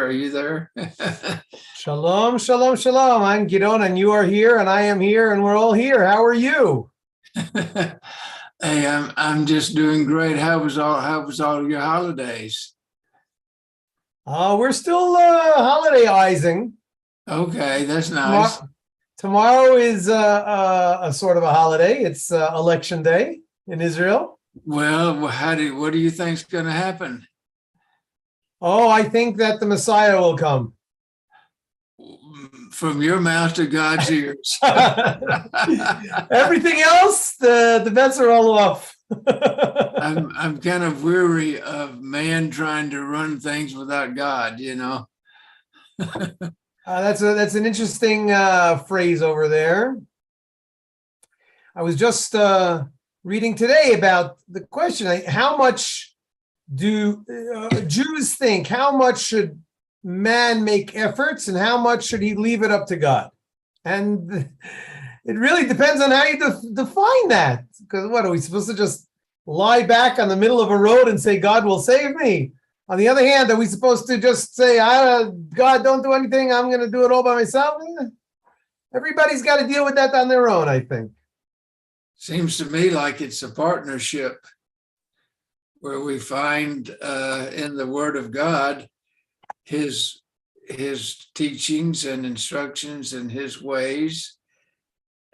Are you there? Shalom, shalom, shalom. I'm Gidon, and you are here, and I am here, and we're all here. How are you? Hey, I'm just doing great. How was all your holidays? We're still holidayizing. Okay, that's nice. Tomorrow is a sort of a holiday. It's election day in Israel. Well, what do you think's going to happen? Oh, I think that the Messiah will come. From your mouth to God's ears. Everything else, the bets are all off. I'm kind of weary of man trying to run things without God, you know. That's an interesting phrase over there. I was just reading today about the question: how much do Jews think? How much should man make efforts, and how much should he leave it up to God? And it really depends on how you define that. Because what are we supposed to just lie back on the middle of a road and say God will save me? On the other hand, are we supposed to just say, God, don't do anything, I'm going to do it all by myself? Everybody's got to deal with that on their own, I think. Seems to me like it's a partnership where we find in the Word of God his teachings and instructions and his ways.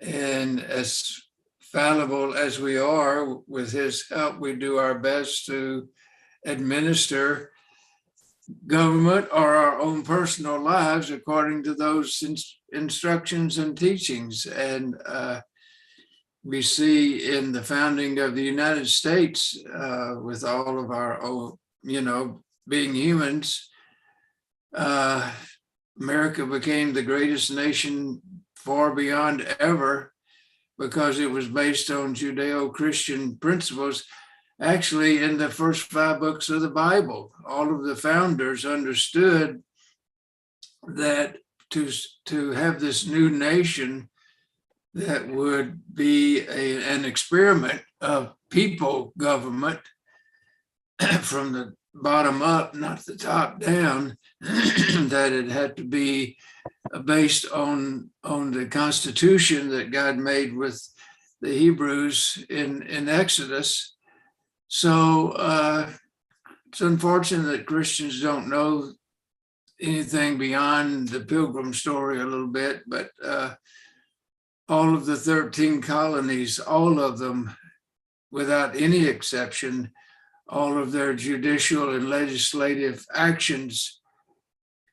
And as fallible as we are, with his help, we do our best to administer government or our own personal lives according to those instructions and teachings. And we see in the founding of the United States, with all of our own, being humans, America became the greatest nation far beyond ever because it was based on Judeo-Christian principles. Actually, in the first 5 books of the Bible, all of the founders understood that to have this new nation that would be an experiment of people government from the bottom up, not the top down, that it had to be based on the Constitution that God made with the Hebrews in Exodus. So it's unfortunate that Christians don't know anything beyond the Pilgrim story a little bit, but all of the 13 colonies, all of them, without any exception, all of their judicial and legislative actions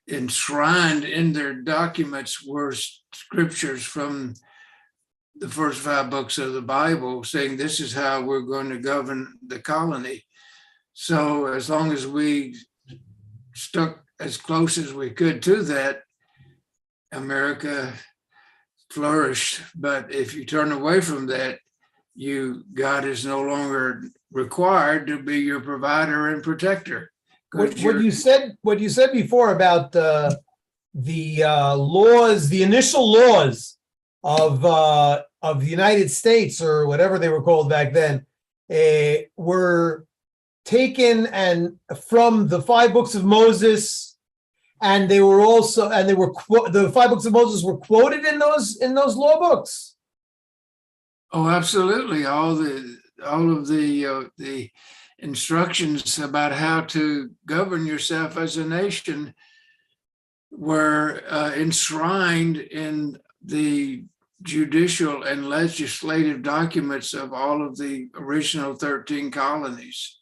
enshrined in their documents were scriptures from the first 5 books of the Bible saying this is how we're going to govern the colony. So as long as we stuck as close as we could to that, America flourished. But if you turn away from that, God is no longer required to be your provider and protector. What you said before about the laws, the initial laws of the United States, or whatever they were called back then, were taken and from the 5 books of Moses, and they were the 5 books of Moses were quoted in those law books. Oh, absolutely. All of the instructions about how to govern yourself as a nation were enshrined in the judicial and legislative documents of all of the original 13 colonies.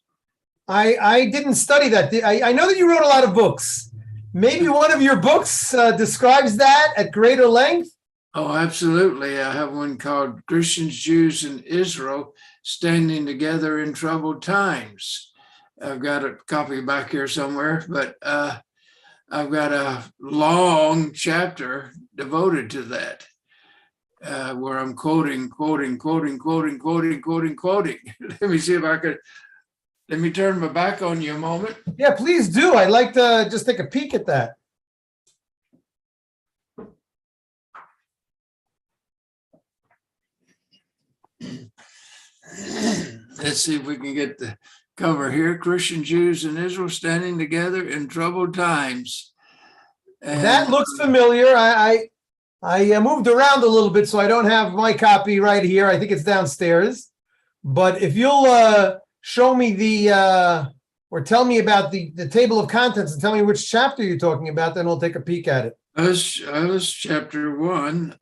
I didn't study that. I know that you wrote a lot of books. Maybe one of your books describes that at greater length? Oh, absolutely. I have one called Christians, Jews, and Israel Standing Together in Troubled Times. I've got a copy back here somewhere, but I've got a long chapter devoted to that, where I'm quoting. Let me see if I could. Let me turn my back on you a moment. Yeah, please do. I'd like to just take a peek at that. Let's see if we can get the cover here. Christian, Jews, and Israel Standing Together in Troubled Times. That And looks familiar. I moved around a little bit, so I don't have my copy right here. I think it's downstairs. But if you'll show me or tell me about the table of contents and tell me which chapter you're talking about, then we'll take a peek at it. that's chapter 1,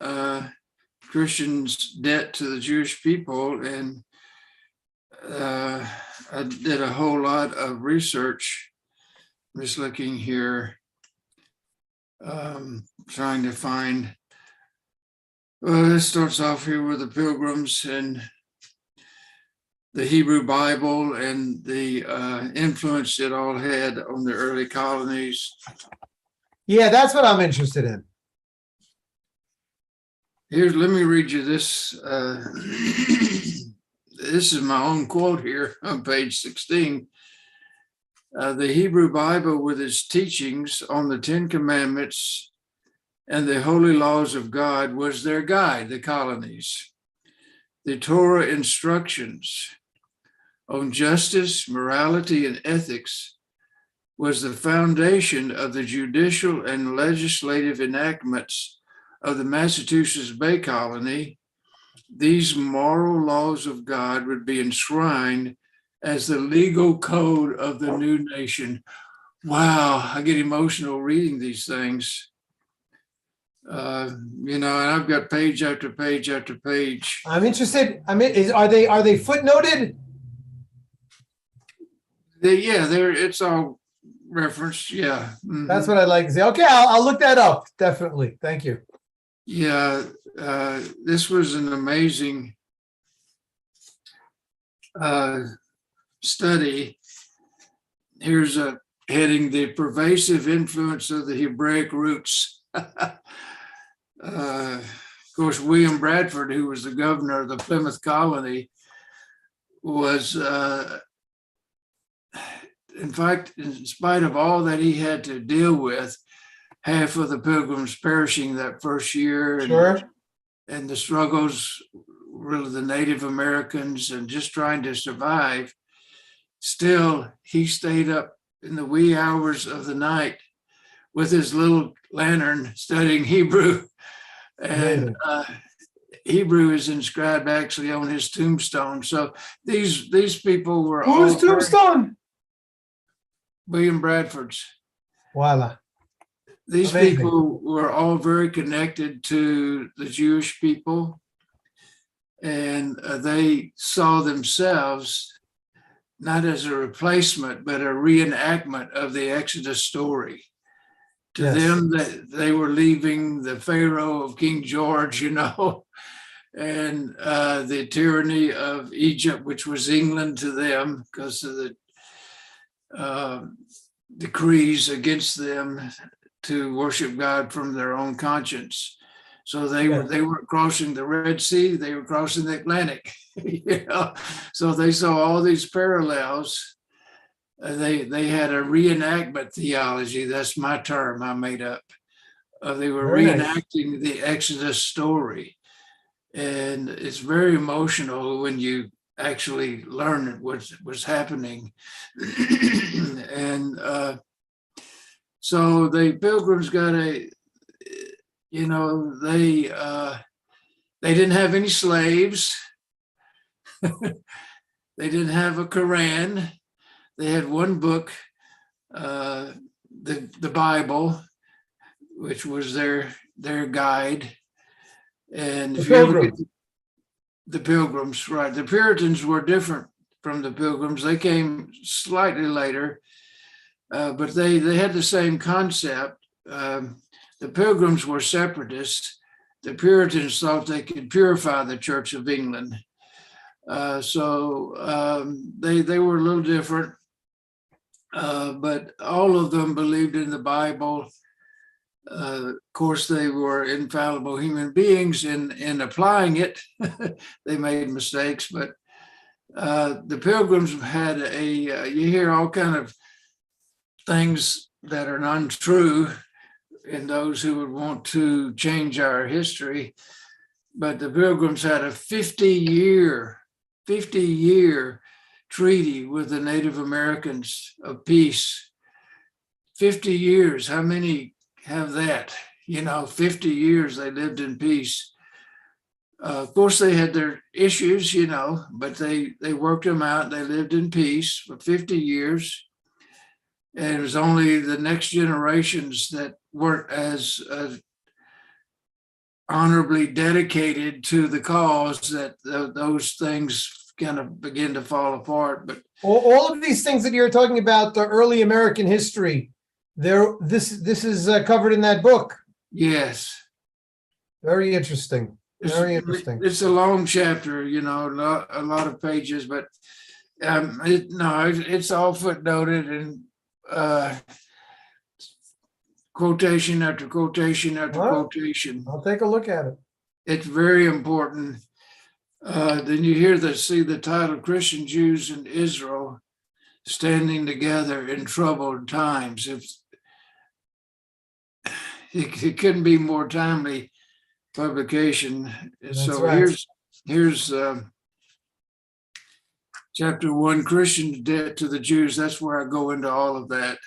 Christians' debt to the Jewish people. And I did a whole lot of research. I'm just looking here, trying to find. Well, this starts off here with the Pilgrims and the Hebrew Bible and the influence it all had on the early colonies. Yeah, that's what I'm interested in. Let me read you this. This is my own quote here on page 16. The Hebrew Bible, with its teachings on the 10 Commandments and the holy laws of God, was their guide, the colonies. The Torah instructions on justice, morality, and ethics was the foundation of the judicial and legislative enactments of the Massachusetts Bay Colony. These moral laws of God would be enshrined as the legal code of the new nation. Wow, I get emotional reading these things. And I've got page after page after page. I'm interested. Are they footnoted? It's all referenced. Yeah. Mm-hmm. That's what I'd like to say. Okay, I'll look that up. Definitely. Thank you. Yeah, this was an amazing study. Here's a heading: the pervasive influence of the Hebraic roots. Of course, William Bradford, who was the governor of the Plymouth colony, was, in fact, in spite of all that he had to deal with, half of the Pilgrims perishing that first year, and the struggles really the Native Americans and just trying to survive, still he stayed up in the wee hours of the night with his little lantern studying Hebrew. And Hebrew is inscribed actually on his tombstone. So these people were Whose tombstone? William Bradford's. Voila. These people were all very connected to the Jewish people, and they saw themselves not as a replacement, but a reenactment of the Exodus story. To them, that they were leaving the Pharaoh of King George, and the tyranny of Egypt, which was England to them because of the decrees against them to worship God from their own conscience. So they weren't crossing the Red Sea, they were crossing the Atlantic. So they saw all these parallels. They had a reenactment theology. That's my term I made up. They were reenacting the Exodus story. And it's very emotional when you actually learn what was happening. And so the Pilgrims got they didn't have any slaves. They didn't have a Quran. They had one book, the Bible, which was their guide. And if you ever get the Pilgrims, right? The Puritans were different from the Pilgrims. They came slightly later, but they had the same concept. The Pilgrims were separatists. The Puritans thought they could purify the Church of England. So they were a little different, but all of them believed in the Bible. Of course, they were infallible human beings in applying it. They made mistakes, but the Pilgrims had you hear all kind of things that are untrue in those who would want to change our history. But the Pilgrims had a 50-year treaty with the Native Americans of peace. 50 years. How many have that. 50 years they lived in peace. Of course, they had their issues, but they worked them out. They lived in peace for 50 years. And it was only the next generations that weren't as honorably dedicated to the cause that those things kind of begin to fall apart. But all of these things that you're talking about, the early American history, this is covered in that book. yes, Very interesting. Very interesting. It's a long chapter, a lot of pages, but it's all footnoted and quotation after quotation after quotation. I'll take a look at it. It's very important. Then you see the title, Christian Jews in Israel Standing Together in Troubled Times. It couldn't be more timely publication. That's so right. here's chapter 1, Christian debt to the Jews. That's where I go into all of that.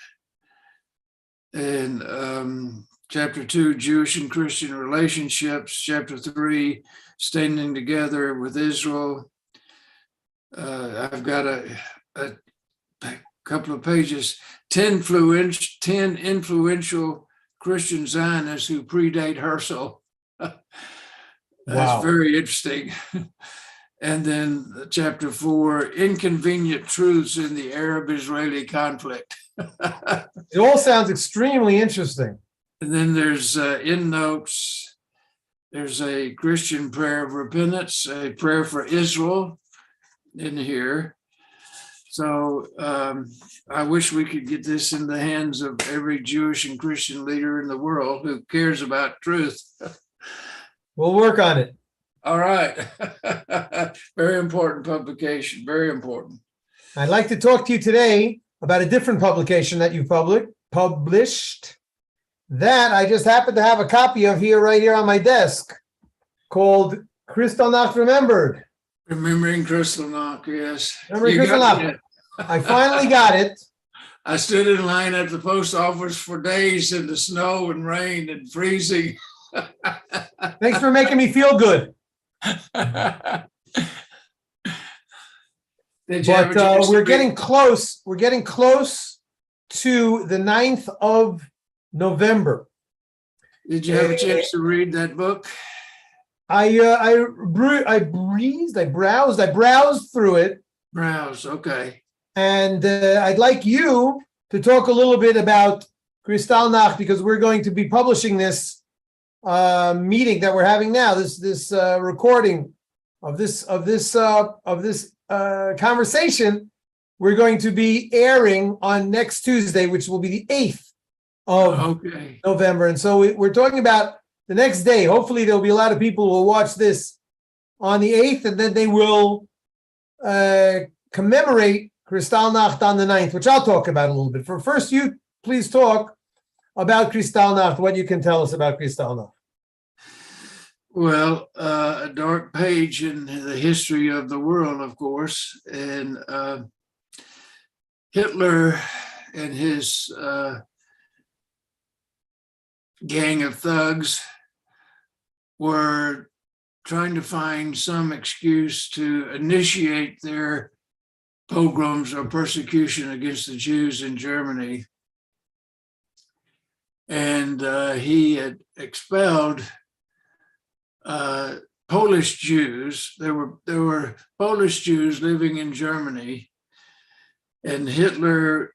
And chapter 2, Jewish and Christian relationships. Chapter 3, standing together with Israel. I've got a couple of pages, 10 influential Christian Zionists who predate Herzl. That's very interesting. And then chapter 4, inconvenient truths in the Arab-Israeli conflict. It all sounds extremely interesting. And then there's endnotes. There's a Christian prayer of repentance, a prayer for Israel in here. So I wish we could get this in the hands of every Jewish and Christian leader in the world who cares about truth. We'll work on it. All right. Very important publication, very important. I'd like to talk to you today about a different publication that you published that I just happen to have a copy of right here on my desk, called Kristallnacht Remembered. Remembering Kristallnacht, yes. Remembering Kristallnacht. I finally got it. I stood in line at the post office for days in the snow and rain and freezing. Thanks for making me feel good. But we're getting close. We're getting close to the 9th of November. Did you have a chance to read that book? I browsed through it. Okay. And I'd like you to talk a little bit about Kristallnacht, because we're going to be publishing this meeting that we're having now, this recording of this conversation. We're going to be airing on next Tuesday, which will be the 8th of November. And so we're talking about the next day. Hopefully there'll be a lot of people who will watch this on the 8th, and then they will commemorate Kristallnacht on the 9th, which I'll talk about a little bit. First, you please talk about Kristallnacht, what you can tell us about Kristallnacht. Well, a dark page in the history of the world, of course. And Hitler and his gang of thugs were trying to find some excuse to initiate their pogroms or persecution against the Jews in Germany. And he had expelled Polish Jews. There were Polish Jews living in Germany, and Hitler,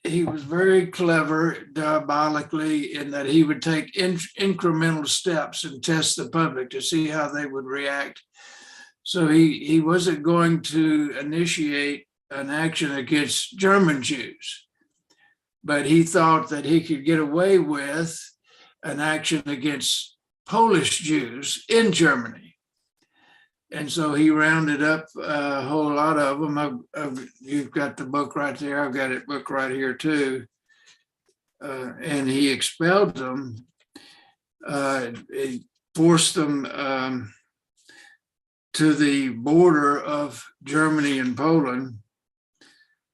he was very clever diabolically in that he would take incremental steps and test the public to see how they would react. So he wasn't going to initiate an action against German Jews, but he thought that he could get away with an action against Polish Jews in Germany. And so he rounded up a whole lot of them. You've got the book right there. I've got it book right here too. And he expelled them. He forced them to the border of Germany and Poland.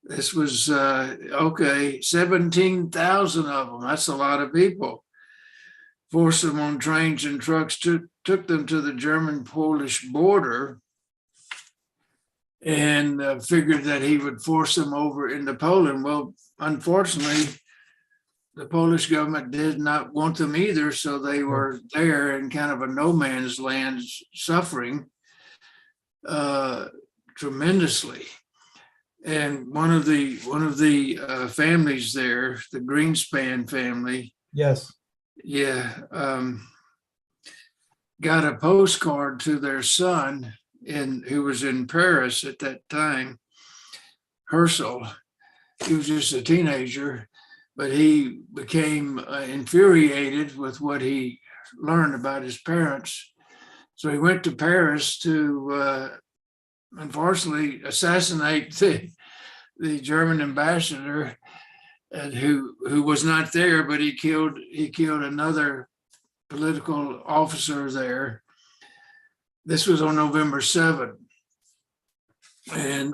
this was, okay, 17,000 of them. That's a lot of people. Forced them on trains and trucks, took them to the German-Polish border, and figured that he would force them over into Poland. Well, unfortunately, the Polish government did not want them either, so they were there in kind of a no man's land, suffering tremendously. And one of the families there, the Greenspan family, Yes. Got a postcard to their son, who was in Paris at that time, Herschel. He was just a teenager, but he became infuriated with what he learned about his parents. So he went to Paris to, unfortunately, assassinate the German ambassador, who was not there, but he killed another political officer there. This was on November 7th. And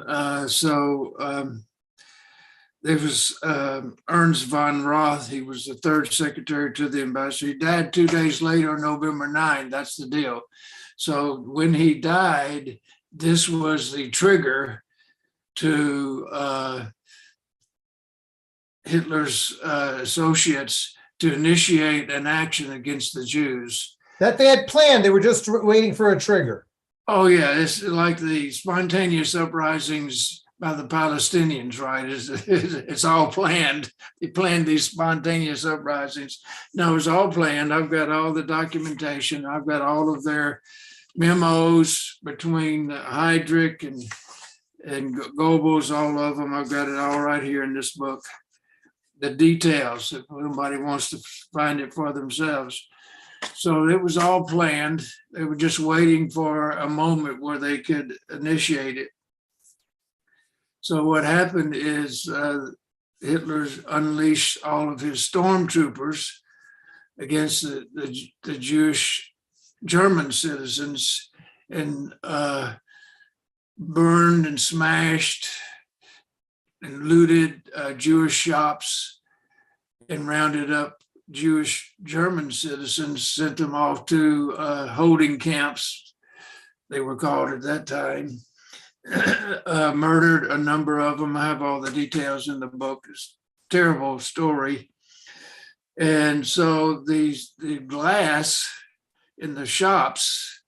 there was Ernst von Roth. He was the third secretary to the ambassador. He died 2 days later on November 9th. That's the deal. So when he died, this was the trigger to Hitler's associates to initiate an action against the Jews. That they had planned. They were just waiting for a trigger. Oh, yeah. It's like the spontaneous uprisings by the Palestinians, right? It's all planned. They planned these spontaneous uprisings. No, it's all planned. I've got all the documentation. I've got all of their memos between Heydrich and Goebbels, all of them. I've got it all right here in this book. The details, if anybody wants to find it for themselves. So it was all planned. They were just waiting for a moment where they could initiate it. So what happened is Hitler unleashed all of his stormtroopers against the Jewish German citizens, and burned and smashed and looted Jewish shops, and rounded up Jewish German citizens, sent them off to holding camps, they were called at that time. Murdered a number of them. I have all the details in the book. It's a terrible story. And so the glass in the shops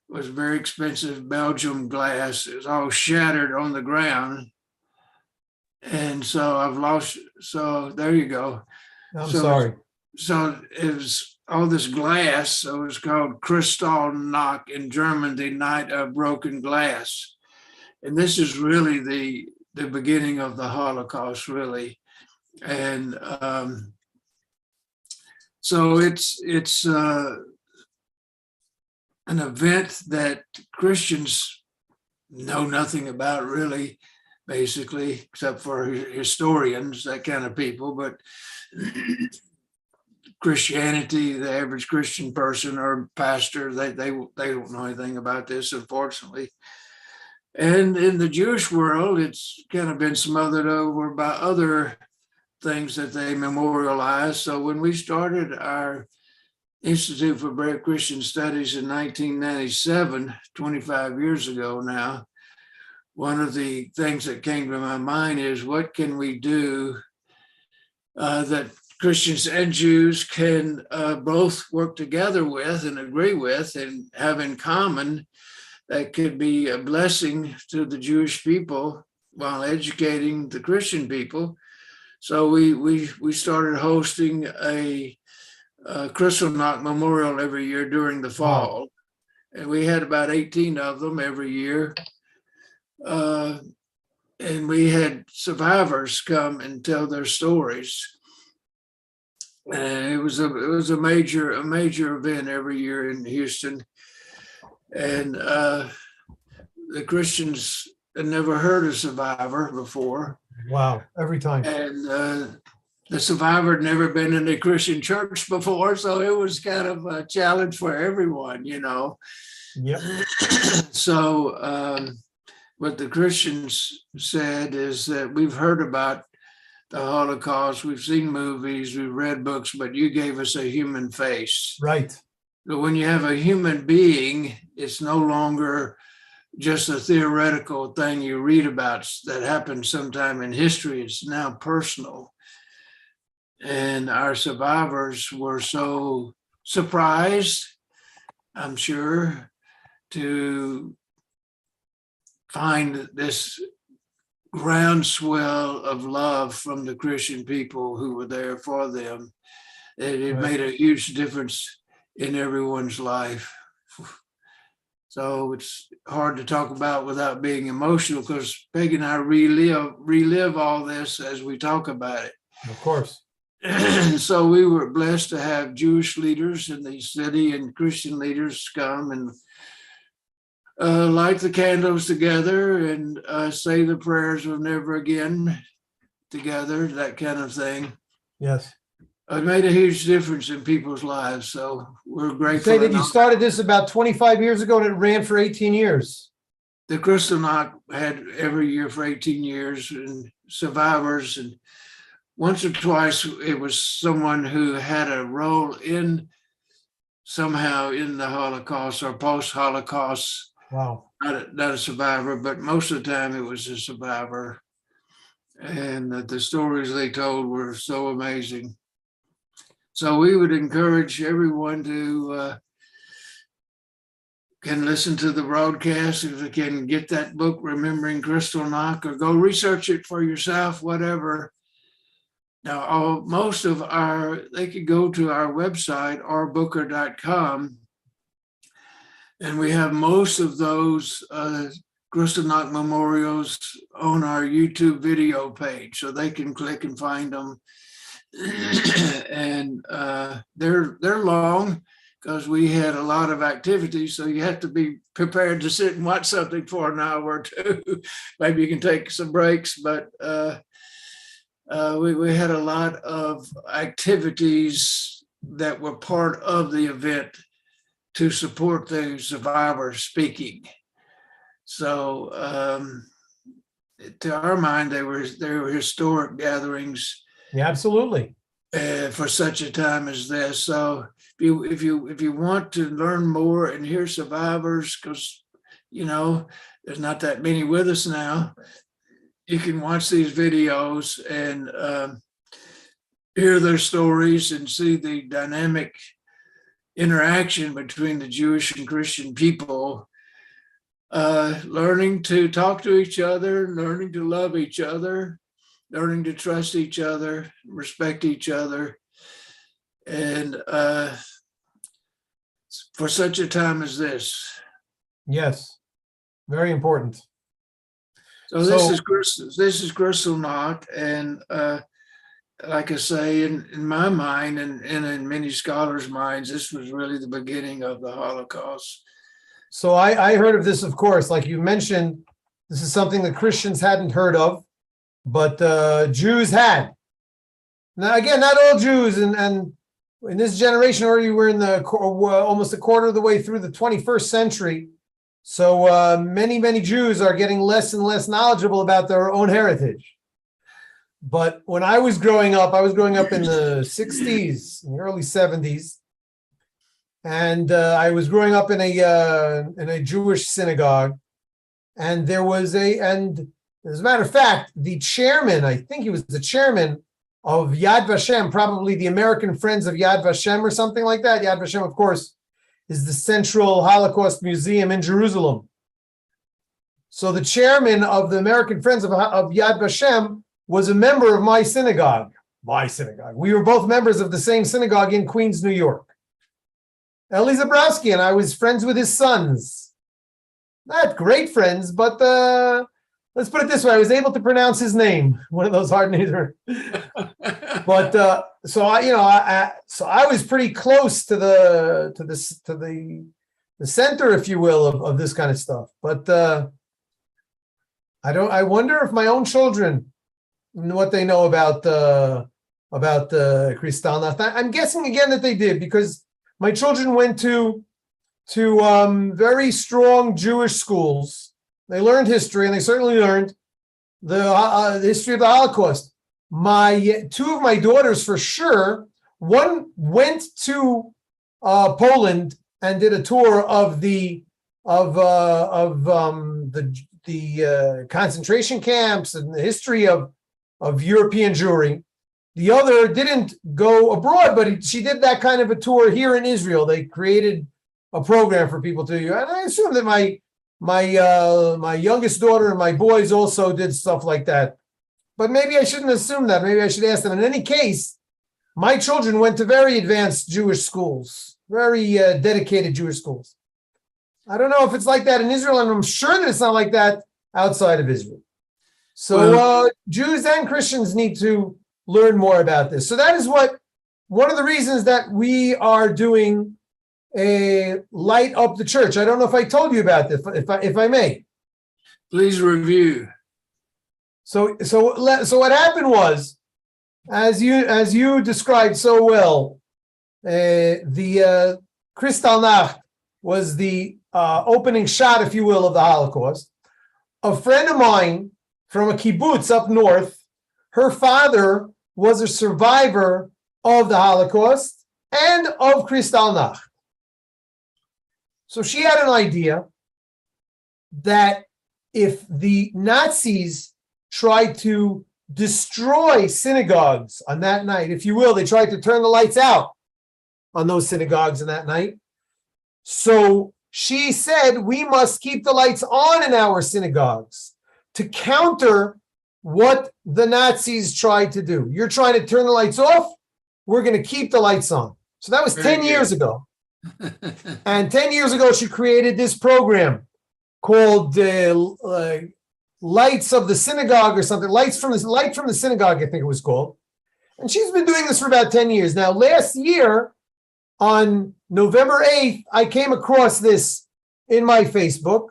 was very expensive Belgium glass. It was all shattered on the ground. And so there you go. I'm sorry. So it was all this glass. So it was called Kristallnacht, in German, the night of broken glass. And this is really the beginning of the Holocaust, really. And so it's an event that Christians know nothing about, really, basically, except for historians, that kind of people. But Christianity, the average Christian person or pastor, they don't know anything about this, unfortunately. And in the Jewish world, it's kind of been smothered over by other things that they memorialize. So when we started our Institute for Brave Christian Studies in 1997, 25 years ago now, one of the things that came to my mind is, what can we do that Christians and Jews can both work together with and agree with and have in common, that could be a blessing to the Jewish people while educating the Christian people. So we started hosting a Kristallnacht memorial every year during the fall. And we had about 18 of them every year. And we had survivors come and tell their stories. And it was a major event every year in Houston. And the Christians had never heard a survivor before. Wow, every time. And the survivor had never been in a Christian church before, so it was kind of a challenge for everyone, you know. Yep. So what the Christians said is that we've heard about the Holocaust, we've seen movies, we've read books, but you gave us a human face. Right. So when you have a human being, it's no longer just a theoretical thing you read about that happened sometime in history. It's now personal. And our survivors were so surprised, I'm sure, to find this groundswell of love from the Christian people who were there for them. It made a huge difference in everyone's life. So it's hard to talk about without being emotional, because Peg and I relive all this as we talk about it. Of course. So we were blessed to have Jewish leaders in the city and Christian leaders come and light the candles together and say the prayers of never again together, that kind of thing. Yes. It made a huge difference in people's lives. So we're grateful. You say that you started this about 25 years ago and it ran for 18 years. The Kristallnacht had every year for 18 years, and survivors, and once or twice it was someone who had a role in somehow in the Holocaust or post-Holocaust. Wow. Not a survivor, but most of the time it was a survivor. And the stories they told were so amazing. So we would encourage everyone to can listen to the broadcast, if they can get that book, Remembering Kristallnacht, or go research it for yourself, whatever. Now, they could go to our website, rbooker.com, and we have most of those Kristallnacht memorials on our YouTube video page, so they can click and find them. And they're long because we had a lot of activities, so you have to be prepared to sit and watch something for an hour or two. Maybe you can take some breaks, but we had a lot of activities that were part of the event to support the survivors speaking. So to our mind, they were historic gatherings. Yeah, absolutely. For such a time as this. So if you want to learn more and hear survivors, because there's not that many with us now, you can watch these videos and hear their stories and see the dynamic interaction between the Jewish and Christian people, learning to talk to each other, learning to love each other, learning to trust each other, respect each other. And for such a time as this. Yes, very important. So this is Kristallnacht, and like I say, in my mind and in many scholars' minds, this was really the beginning of the Holocaust. So I heard of this, of course, like you mentioned, this is something that Christians hadn't heard of, but Jews had. Now, again, not all Jews, and in this generation already we're in the almost a quarter of the way through the 21st century. So many Jews are getting less and less knowledgeable about their own heritage. But when I was growing up in the 60s, in the early 70s, and I was growing up in a Jewish synagogue, and as a matter of fact, the chairman, I think he was the chairman of Yad Vashem, probably the American Friends of Yad Vashem or something like that. Yad Vashem, of course, is the central Holocaust museum in Jerusalem. So the chairman of the American Friends of Yad Vashem was a member of my synagogue. We were both members of the same synagogue in Queens, New York. Eli Zabrowski, and I was friends with his sons. Not great friends, but let's put it this way: I was able to pronounce his name. One of those hard names. But so I was pretty close to the center, if you will, of this kind of stuff. But I wonder if my own children, what they know about Kristallnacht. I'm guessing again that they did, because my children went to very strong Jewish schools They learned history, and they certainly learned the history of the Holocaust. Two of my daughters, for sure, one went to Poland and did a tour of the concentration camps and the history of European Jewry. The other didn't go abroad, but she did that kind of a tour here in Israel. They created a program for people to, and I assume that my youngest daughter and my boys also did stuff like that. But maybe I shouldn't assume that. Maybe I should ask them. In any case, my children went to very advanced Jewish schools, very dedicated Jewish schools. I don't know if it's like that in Israel, and I'm sure that it's not like that outside of Israel. So Jews and Christians need to learn more about this. So that is one of the reasons that we are doing a Light Up the Church. I don't know if I told you about this, if I may. Please review. So what happened was, as you described so well, the Kristallnacht was the opening shot, if you will, of the Holocaust. A friend of mine from a kibbutz up north, her father was a survivor of the Holocaust and of Kristallnacht. So she had an idea that if the Nazis tried to destroy synagogues on that night, if you will, they tried to turn the lights out on those synagogues on that night. So she said, we must keep the lights on in our synagogues to counter what the Nazis tried to do. You're trying to turn the lights off, we're going to keep the lights on. So that was 10 years ago. And 10 years ago, she created this program called Lights of the Synagogue or something. Light from the Synagogue, I think it was called. And she's been doing this for about 10 years. Now, last year, on November 8th, I came across this in my Facebook,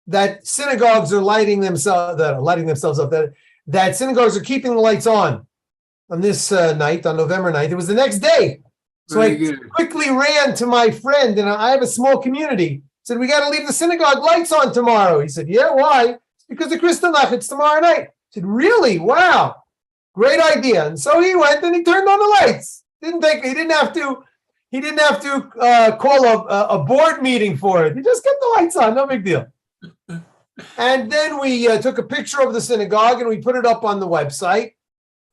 that synagogues are lighting themselves up, that synagogues are keeping the lights on this night, on November 9th. It was the next day. So I quickly ran to my friend, and I have a small community, said, we got to leave the synagogue lights on tomorrow. He said, yeah, why? It's because of Kristallnacht, it's tomorrow night. I said, really? Wow. Great idea. And so he went and he turned on the lights. He didn't have to call a board meeting for it. He just kept the lights on, no big deal. And then we took a picture of the synagogue and we put it up on the website.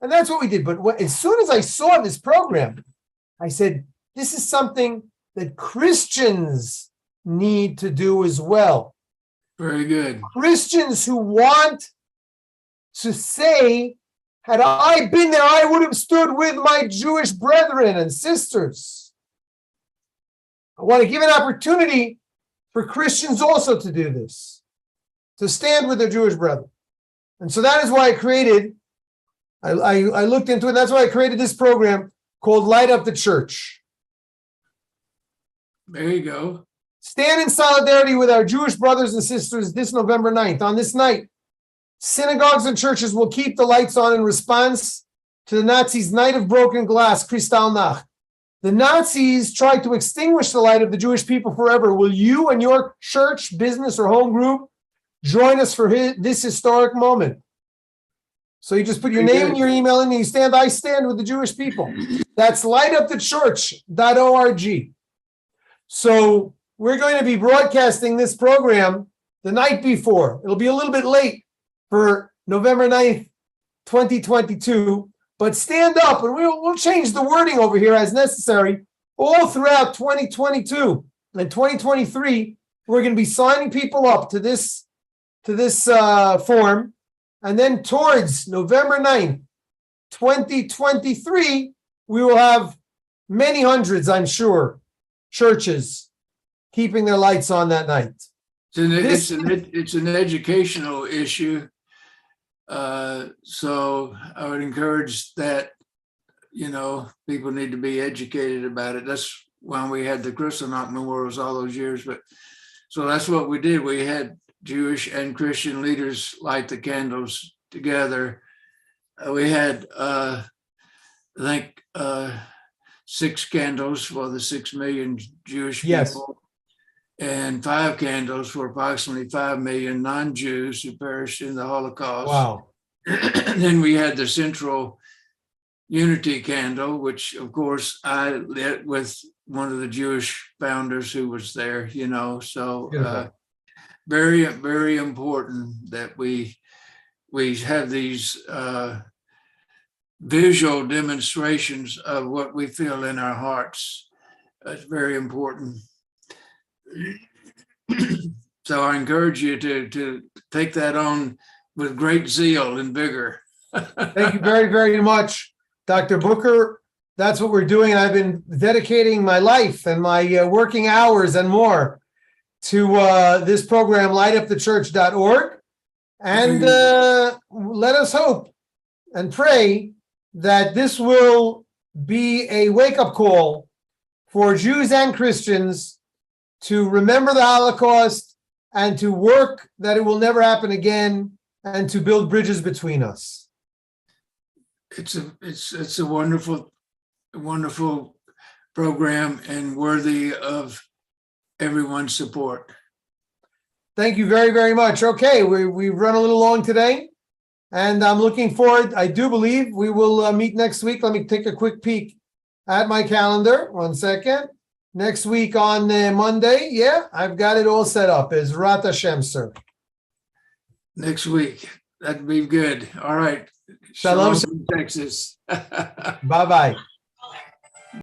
And that's what we did. But as soon as I saw this program, I said, this is something that Christians need to do as well. Very good. Christians who want to say, had I been there, I would have stood with my Jewish brethren and sisters. I want to give an opportunity for Christians also to do this, to stand with their Jewish brethren. And so that is why I looked into it. That's why I created this program called Light Up the Church. There you go. Stand in solidarity with our Jewish brothers and sisters this November 9th. On this night, synagogues and churches will keep the lights on in response to the Nazis' Night of Broken Glass, Kristallnacht. The Nazis tried to extinguish the light of the Jewish people forever. Will you and your church, business, or home group join us for this historic moment? So you just put your name and your email in, and you stand, I stand with the Jewish people. That's lightupthechurch.org. So we're going to be broadcasting this program the night before. It'll be a little bit late for November 9th, 2022, but stand up and we'll change the wording over here as necessary all throughout 2022. And 2023, we're going to be signing people up to this form. And then towards November 9th, 2023, we will have many hundreds, I'm sure, churches keeping their lights on that night. It's an educational issue. So I would encourage that, people need to be educated about it. That's why we had the Kristallnacht memorials all those years. But so that's what we did. We had Jewish and Christian leaders light the candles together. We had, I think, 6 candles for the 6 million Jewish people. and 5 candles for approximately 5 million non-Jews who perished in the Holocaust. Wow. And then we had the central unity candle, which of course I lit with one of the Jewish founders who was there, so very, very important that we have these visual demonstrations of what we feel in our hearts. It's very important. So I encourage you to take that on with great zeal and vigor. Thank you very, very much, Dr. Booker. That's what we're doing. I've been dedicating my life and my working hours and more to this program, lightupthechurch.org. And let us hope and pray that this will be a wake-up call for Jews and Christians to remember the Holocaust and to work that it will never happen again and to build bridges between us. It's a wonderful program and worthy of everyone's support. Thank you very, very much. Okay, we've run a little long today, and I'm looking forward. I do believe we will meet next week. Let me take a quick peek at my calendar. 1 second. Next week on Monday. Yeah, I've got it all set up. Ezrat Hashem, sir. Next week. That'd be good. All right. Shalom. From Texas. Bye-bye.